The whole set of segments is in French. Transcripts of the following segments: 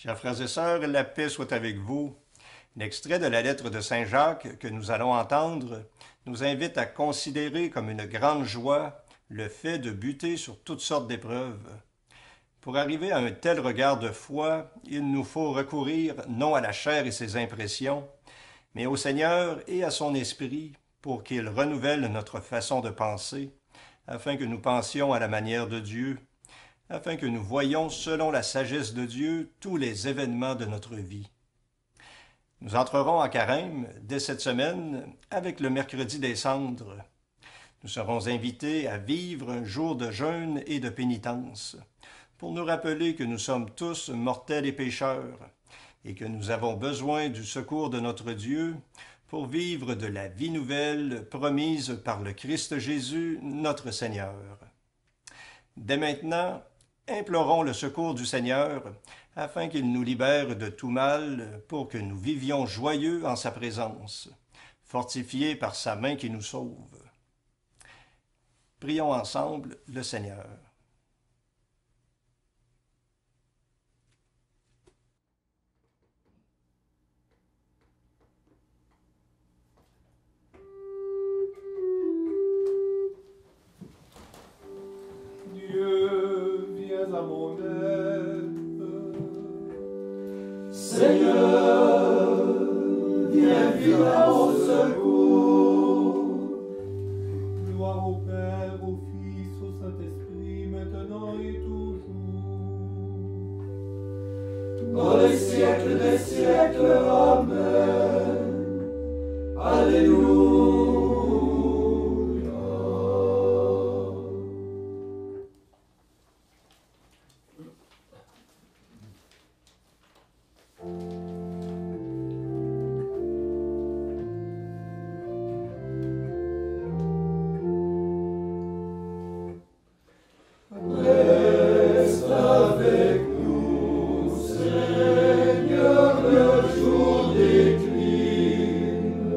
Chers frères et sœurs, la paix soit avec vous. L'extrait de la lettre de Saint Jacques que nous allons entendre nous invite à considérer comme une grande joie le fait de buter sur toutes sortes d'épreuves. Pour arriver à un tel regard de foi, il nous faut recourir non à la chair et ses impressions, mais au Seigneur et à son Esprit pour qu'il renouvelle notre façon de penser, afin que nous pensions à la manière de Dieu, afin que nous voyions selon la sagesse de Dieu tous les événements de notre vie. Nous entrerons en carême dès cette semaine avec le mercredi des cendres. Nous serons invités à vivre un jour de jeûne et de pénitence pour nous rappeler que nous sommes tous mortels et pécheurs et que nous avons besoin du secours de notre Dieu pour vivre de la vie nouvelle promise par le Christ Jésus, notre Seigneur. Dès maintenant, implorons le secours du Seigneur afin qu'il nous libère de tout mal pour que nous vivions joyeux en sa présence, fortifiés par sa main qui nous sauve. Prions ensemble le Seigneur. Dieu, viens à mon aide. Seigneur, viens vite à mon secours. Gloire au Père, au Fils, au Saint-Esprit, maintenant et toujours. Dans les siècles des siècles, Amen. Alléluia. Reste avec nous, Seigneur, le jour décline.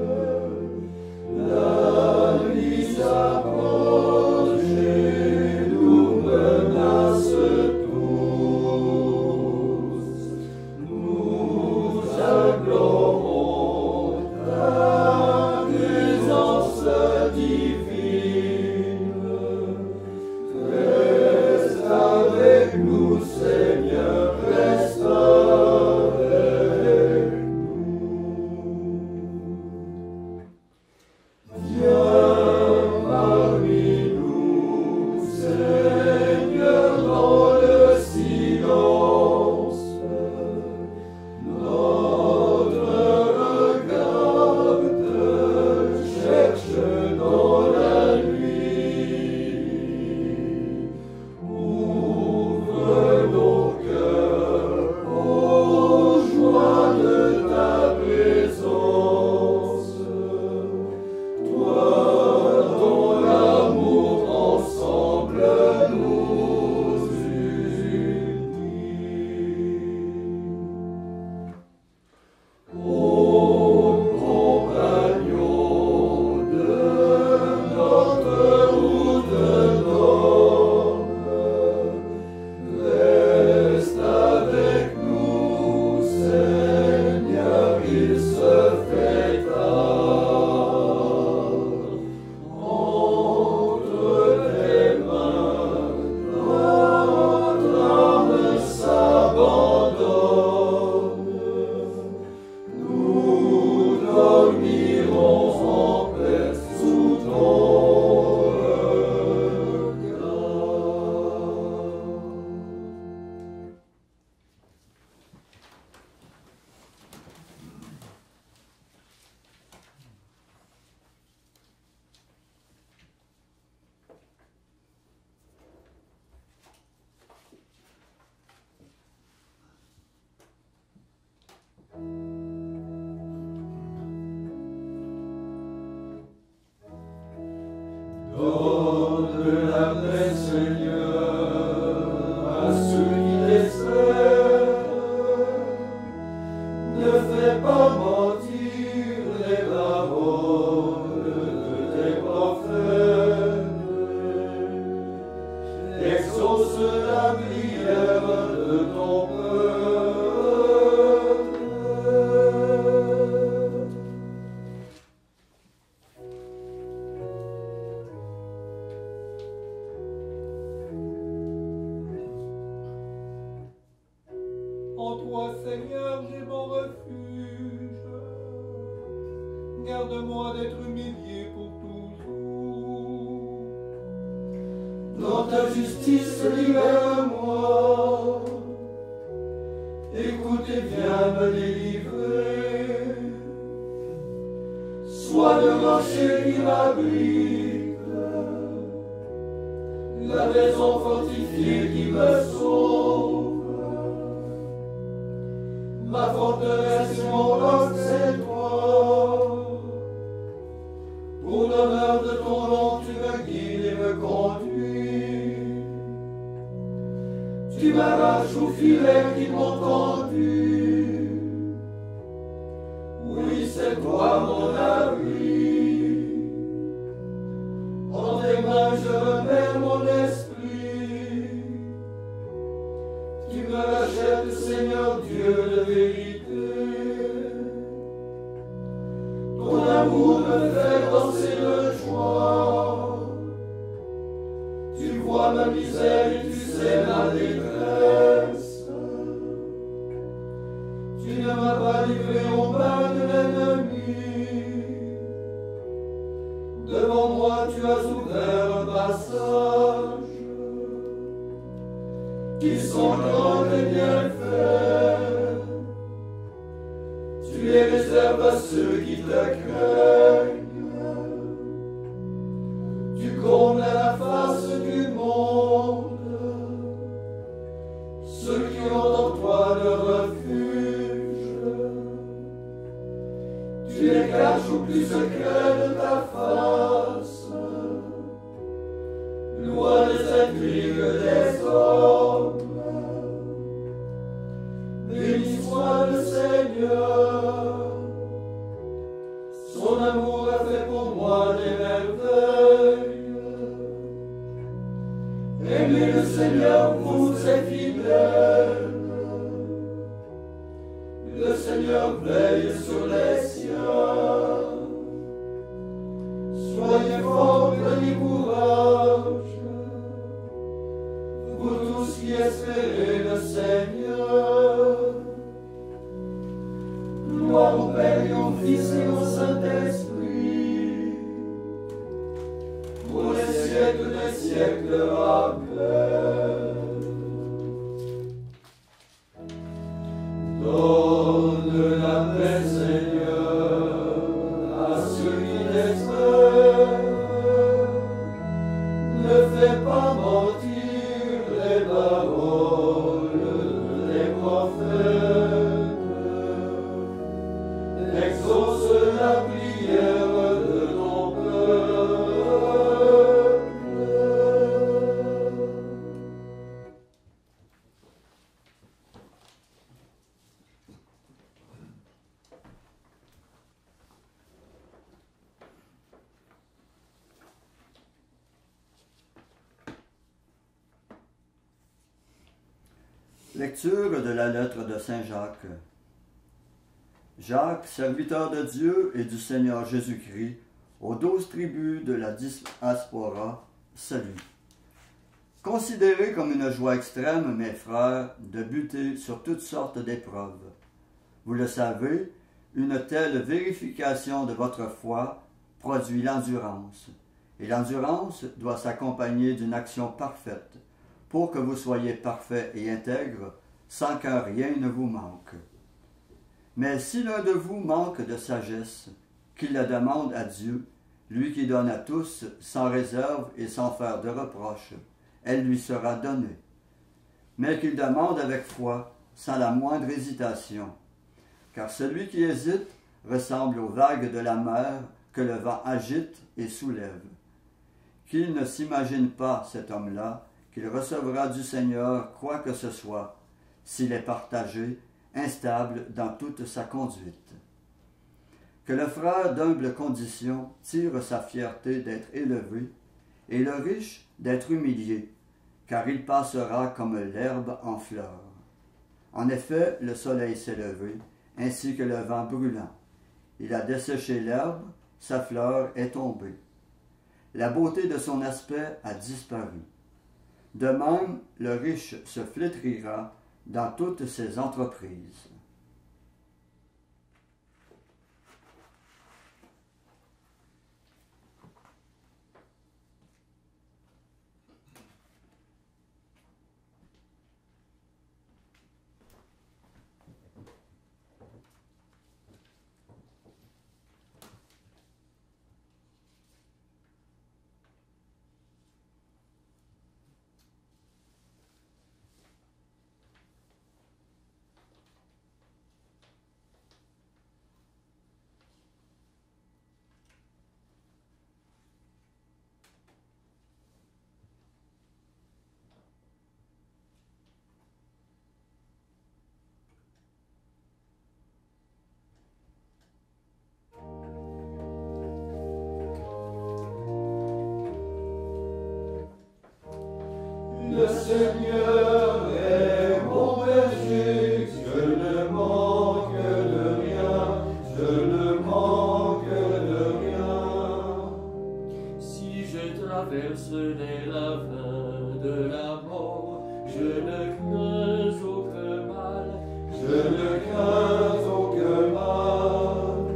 Seigneur, j'ai mon refuge. Garde-moi d'être humilié pour toujours. Dans ta justice, libère-moi. Écoute et viens me délivrer. Sois le rocher qui m'abrite, la maison fortifiée qui me sauve. Ma forteresse et mon roc, c'est toi. Pour l'honneur de ton nom, tu me guides et me conduis. Tu m'arraches aux filets qui m'ont tendu. Oui, c'est toi mon abri. En tes mains je remets mon esprit. Tu me rachètes, Seigneur Dieu de vérité. Ton amour me fait danser de joie. Tu vois ma misère et tu sais ma détresse. Tu ne m'as pas livré aux mains de l'ennemi. Devant moi tu as ouvert un passage. Qui sont grands et bien faits. Tu les réserves à ceux qui te craignent. Tu combles à la face du monde ceux qui ont en toi le refuge. Tu les caches au plus secret de ta face. Loin des intrigues des hommes. Béni soit le Seigneur. Son amour a fait pour moi des merveilles. Aimez le Seigneur, vous êtes fidèles. Le Seigneur veille sur les siens. Soyez forts, prenez courage. Vous tous qui espérez le Seigneur. Gloire au Père et au Fils et au Saint-Esprit. Pour les siècles des siècles, Amen. Donne la paix, Seigneur, à ceux qui l'espèrent. Ne fais pas mentir les paroles des prophètes. Exauce la prière de ton peuple. Lecture de la lettre de Saint Jacques. Jacques, serviteur de Dieu et du Seigneur Jésus-Christ, aux 12 tribus de la diaspora, salut. Considérez comme une joie extrême, mes frères, de buter sur toutes sortes d'épreuves. Vous le savez, une telle vérification de votre foi produit l'endurance, et l'endurance doit s'accompagner d'une action parfaite, pour que vous soyez parfaits et intègres, sans que rien ne vous manque. Mais si l'un de vous manque de sagesse, qu'il la demande à Dieu, lui qui donne à tous, sans réserve et sans faire de reproche, elle lui sera donnée. Mais qu'il demande avec foi, sans la moindre hésitation. Car celui qui hésite ressemble aux vagues de la mer que le vent agite et soulève. Qu'il ne s'imagine pas, cet homme-là, qu'il recevra du Seigneur quoi que ce soit, s'il est partagé, instable dans toute sa conduite. Que le frère d'humble condition tire sa fierté d'être élevé, et le riche d'être humilié, car il passera comme l'herbe en fleur. En effet, le soleil s'est levé, ainsi que le vent brûlant. Il a desséché l'herbe, sa fleur est tombée. La beauté de son aspect a disparu. De même, le riche se flétrira dans toutes ses entreprises. Seigneur est mon berger, je ne manque de rien, je ne manque de rien. Si je traverse les ravins de la mort, je ne crains aucun mal, Je ne crains aucun mal.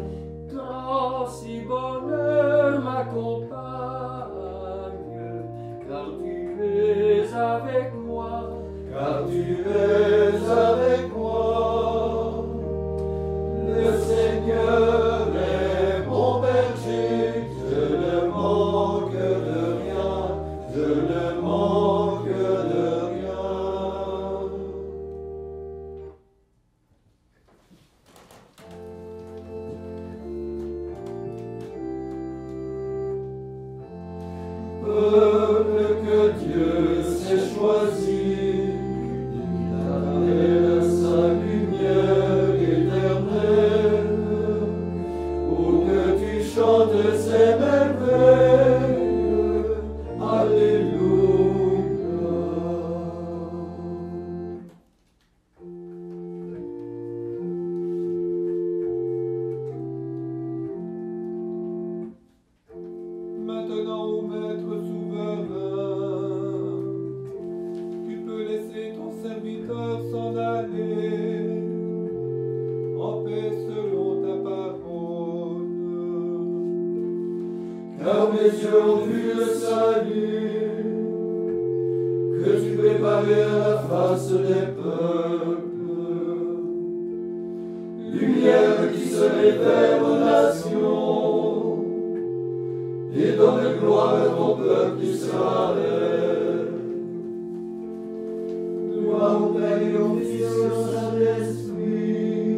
grâce et bonheur m'accompagnent, car tu es avec moi. Car tu es avec moi. Le Seigneur est mon berger, je ne manque de rien, je ne manque de rien. Peuple que Dieu s'est choisi, il a sa lumière éternelle, pour que tu chantes ses merveilles. Alléluia. Maintenant, ô Maître souverain, tu peux laisser ton serviteur s'en aller en paix selon ta parole. Car mes yeux ont vu le salut que tu préparais à la face des peuples, lumière qui se révèle aux nations et donne gloire à ton peuple Israël. Gloire au Père et au Fils et au Saint-Esprit,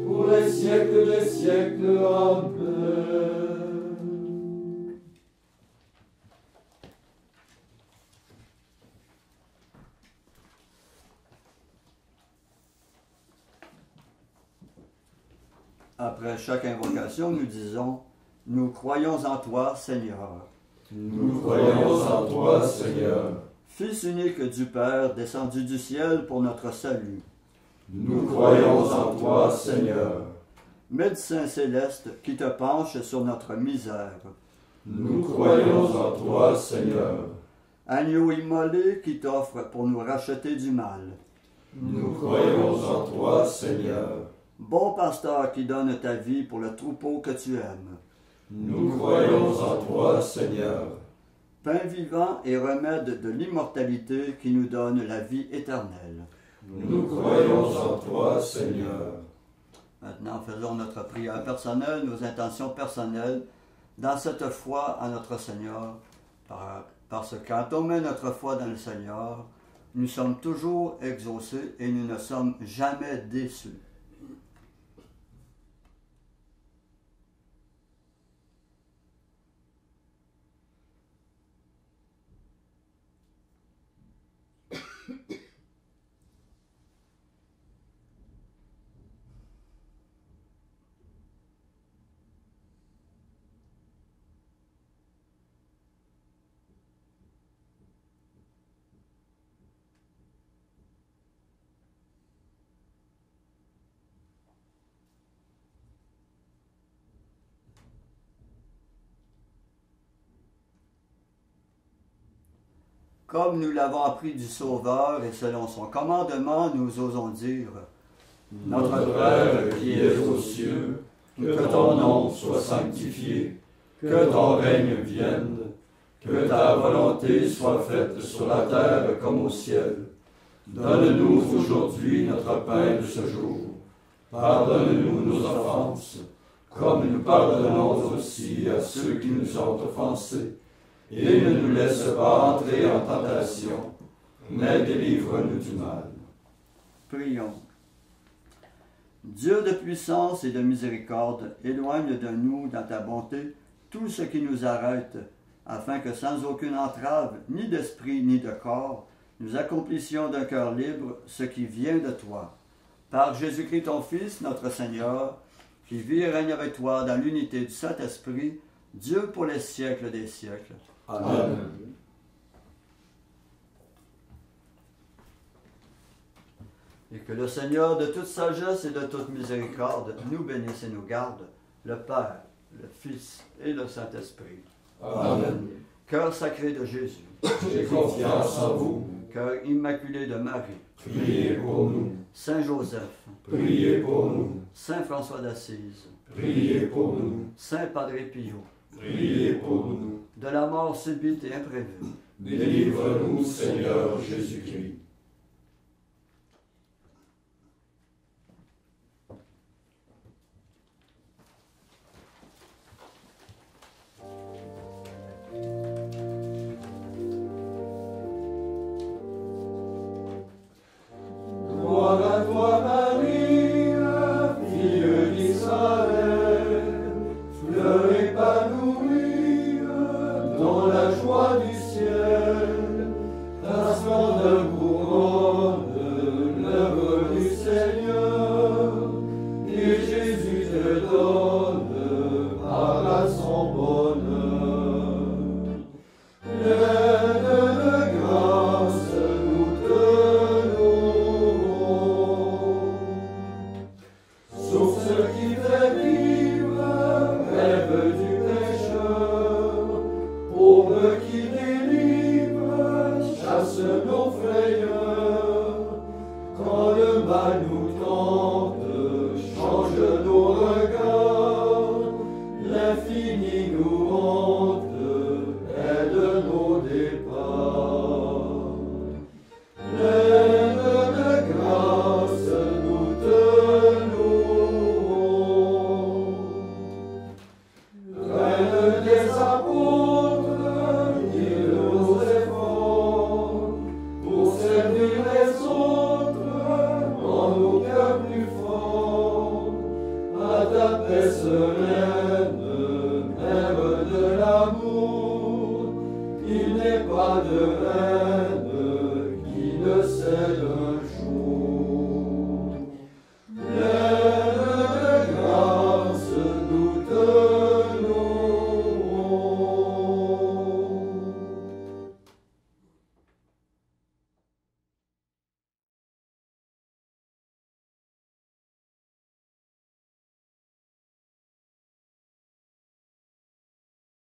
pour les siècles des siècles. Amen. Après chaque invocation, nous disons « Nous croyons en toi, Seigneur. Nous croyons en toi, Seigneur. Fils unique du Père, descendu du ciel pour notre salut. Nous croyons en toi, Seigneur. Médecin céleste qui te penche sur notre misère. Nous croyons en toi, Seigneur. Agneau immolé qui t'offre pour nous racheter du mal. Nous croyons en toi, Seigneur. Bon pasteur qui donne ta vie pour le troupeau que tu aimes. Nous croyons en toi, Seigneur. Pain vivant et remède de l'immortalité qui nous donne la vie éternelle. Nous croyons en toi, Seigneur. Maintenant, faisons notre prière personnelle, nos intentions personnelles, dans cette foi en notre Seigneur, parce que quand on met notre foi dans le Seigneur, nous sommes toujours exaucés et nous ne sommes jamais déçus. Comme nous l'avons appris du Sauveur et selon son commandement, nous osons dire « Notre Père qui es aux cieux, que ton nom soit sanctifié, que ton règne vienne, que ta volonté soit faite sur la terre comme au ciel. Donne-nous aujourd'hui notre pain de ce jour. Pardonne-nous nos offenses, comme nous pardonnons aussi à ceux qui nous ont offensés. Et ne nous laisse pas entrer en tentation, mais délivre-nous du mal. » Prions. Dieu de puissance et de miséricorde, éloigne de nous, dans ta bonté, tout ce qui nous arrête, afin que sans aucune entrave, ni d'esprit ni de corps, nous accomplissions d'un cœur libre ce qui vient de toi. Par Jésus-Christ ton Fils, notre Seigneur, qui vit et règne avec toi dans l'unité du Saint-Esprit, Dieu pour les siècles des siècles. Amen. Et que le Seigneur, de toute sagesse et de toute miséricorde, nous bénisse et nous garde, le Père, le Fils et le Saint-Esprit. Amen. Cœur sacré de Jésus, J'ai confiance en vous. cœur immaculé de Marie, Priez pour nous. Saint Joseph, Priez pour nous. Saint François d'Assise, Priez pour nous. Saint Padre Pio, Priez pour nous. de la mort subite et imprévue, Délivre-nous, Seigneur Jésus-Christ. Gloire à toi, Marie, fille d'Israël, fleur épanouie dans la joie du ciel. Ta splendeur couronne l'œuvre du Seigneur, et Jésus te donne par son bonheur. Pleine de grâce, nous te louons. Source qui fait vivre, rêve du pécheur, aube qui délivre, chasse nos frayeurs. Quand le mal nous tente, change nos regards, l'infini nous hante, aide nos départs. Pleine de grâce, nous te louons. Reine des apôtres, guide nos efforts, pour servir les autres dans nos cœurs plus forts. À ta paix sereine, mère de l'amour, il n'est pas de reine